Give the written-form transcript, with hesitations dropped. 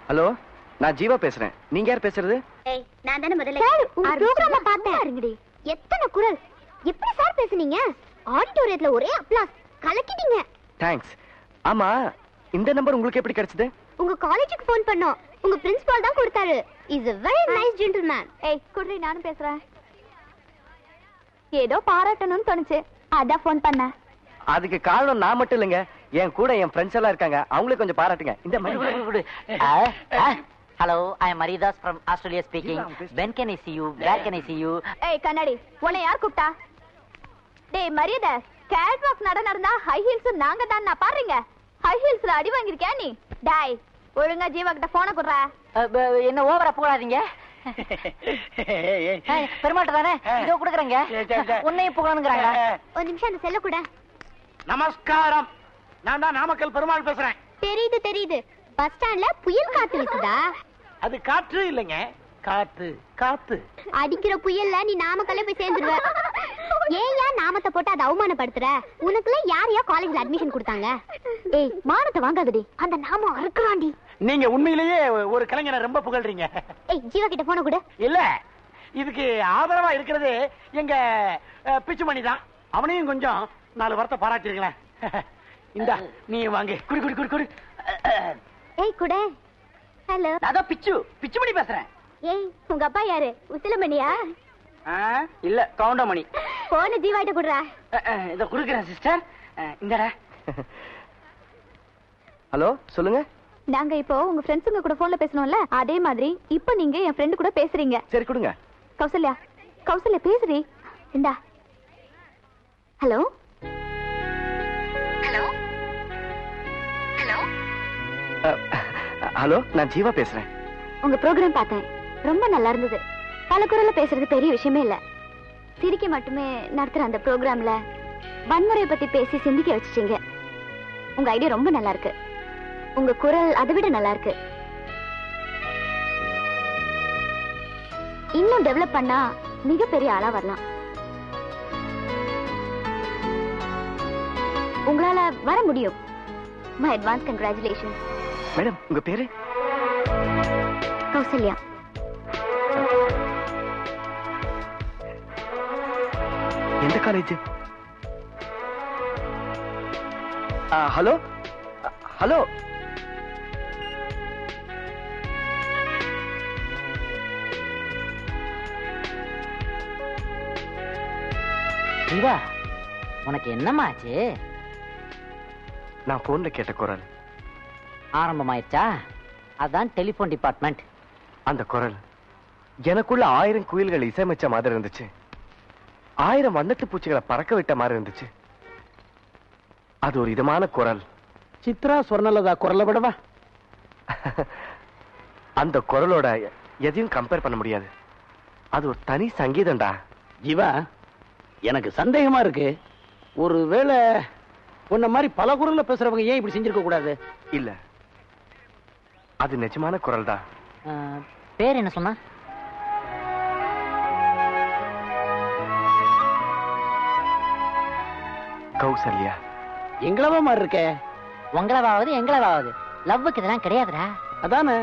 Hello, நான் ஜீவா பேசுறேன். நீங்க யார் பேசுறது? நான் தானே முதல்ல உங்க ப்ரோகிராம பார்த்தேன். எத்தனை குரல், எப்படி சார் பேசுனீங்க? ஆடிட்டோரியத்துல ஒரே அப்ளாஸ், கலக்கிட்டீங்க. தேங்க்ஸ். ஆமா, இந்த நம்பர் உங்களுக்கு எப்படி கிடைச்சது? உங்க காலேஜுக்கு ஃபோன் பண்ணோம். உங்க பிரின்சிபால் தான் கொடுத்தாரு. Is a very nice gentleman. ஏய் குட்ரி, நானும் பேசுறேன். ஏதோ பாராட்டணும்னு தோணுச்சு, அதான் ஃபோன் பண்ணேன். அதுக்கு காரணம் நான் மட்டும் இல்லைங்க, என் கூட என் ஃப்ரெண்ட்ஸ் எல்லாம் இருக்காங்க. அவங்களே கொஞ்சம் பாராட்டுங்க. இந்த மாதிரி. Hello, I am Maridas from Australia speaking. When can I see you? Where can I see you? ஏய் கண்ணாடி, உன்னை யார் கூப்பிட்டா? டேய் மரியாதை, கேட் வாக் நடந்தா ஹை ஹீல்ஸ் நாங்க தான் நான் பாருங்க. ஹை ஹீல்ஸ்ல அடி வாங்கிருக்கியா நீ? டாய், ஒழுங்கா ஜீவா கிட்ட போன குடுறா. என்ன ஓவரா புகழாதீங்க. பெருமாட்ட தானே இதோ குடுக்குறேங்க. உன்னையும் புகழணுங்கிறாங்க. ஒரு நிமிஷம் அந்த செல்ல கூட. நமஸ்காரம், நான் தான் நாமக்கல் பெருமாள் பேசுறேன். தெரியுது தெரியுது, பஸ் ஸ்டாண்ட்ல புயல் காத்து வீசுதா? அது காற்று இல்லைங்க, காத்து காத்து. அடிக்கிற புயல்ல நீ நாமக்கல்ல போய் சேர்ந்துருவ. ஏன் நாமத்தை போட்டு அதை அவமானப்படுத்துற? உனக்குள்ள யார் காலேஜ்ல அட்மிஷன் கொடுத்தாங்க? ஏய், மானத்தை வாங்காதடி, அந்த நாமம் அறுக்குறாண்டி. நீங்க உண்மையிலேயே ஒரு கலைஞரை ரொம்ப புகழ்றீங்க. ஏய், ஜீவா கிட்ட போன கூட. இல்ல, இதுக்கு ஆதரவா இருக்கிறது எங்க பிச்சுமணி தான். அவனையும் கொஞ்சம் 4 வார்த்தை பாராட்டிருக்கலாம். இந்த நீ வாங்க, குடி குடி குடி குடி. ஏய் குடே. ஹலோ, நான் பிச்சுமணி பேசுறேன். ஏய், உங்க அப்பா யாரு? உசிலமணியா? இல்ல, கவுண்டமணி. போன ஜீவாட்ட குடுறா. இத குடுக்குறேன் சிஸ்டர். இந்தடா. ஹலோ, சொல்லுங்க. நாங்க இப்போ உங்க ஃப்ரெண்ட்ஸுங்க கூட போன்ல பேசணும்ல, அதே மாதிரி இப்போ நீங்க என் ஃப்ரெண்ட் கூட பேசுறீங்க. சரி கொடுங்க. கௌசல்யா, கௌசல்யா பேசுறீ. இந்தா. Hello hello hello. ஹலோ, நான் ஜீவா பேசுறேன். உங்க ப்ரோக்ராம் பார்த்தேன், ரொம்ப நல்லா இருந்தது. பல குரல்ல பேசுறது பெரிய விஷயமே இல்ல. சிரிக்க மட்டுமே நடத்துற அந்த ப்ரோக்ராம்ல வன்முறையை பத்தி பேசி சிந்திக்க வச்சுட்டீங்க. உங்க ஐடியா ரொம்ப நல்லா இருக்கு. உங்க குரல் அதை விட நல்லா இருக்கு. இன்னும் டெவலப் பண்ணா மிகப்பெரிய ஆளா வரலாம். உங்களால வர முடியும். My advance congratulations. மேடம், உங்க பேரு? கௌசல்யா. எந்த காலேஜ்? Hello hello. ஜீவா, உனக்கு என்னமாச்சு? நான் போன்ல கேட்ட குரல் ஆரம்பமாயிடுச்சா? அதான் டெலிபோன் டிபார்ட்மெண்ட். அந்த குரல் எனக்குள்ள 1000 குயில்கள் இசையமைச்ச மாதிரி இருந்துச்சு. 1000 வண்ணத்து பூச்சிகளை பறக்க விட்ட மாதிரி இருந்துச்சு. அது ஒரு இதமான குரல். சித்ரா சொர்ணலதா குரலை விடவா? அந்த குரலோட எதையும் கம்பேர் பண்ண முடியாது. அது ஒரு தனி சங்கீதம்டா. ஜீவா, எனக்கு சந்தேகமா இருக்கு. ஒருவேளை உன்ன மாதிரி பல குரல்ல பேசுறவங்க ஏன் இப்படி செஞ்சிருக்க கூடாது? இல்ல, அது நிஜமான குரல் தான். பேர் என்ன சொன்னா? கௌசல்யா. எங்களவா மாதிரி இருக்க. உங்களவாவது எங்களவாவது லவ்வுக்கு இதெல்லாம் கிடையாதுடா. அதானே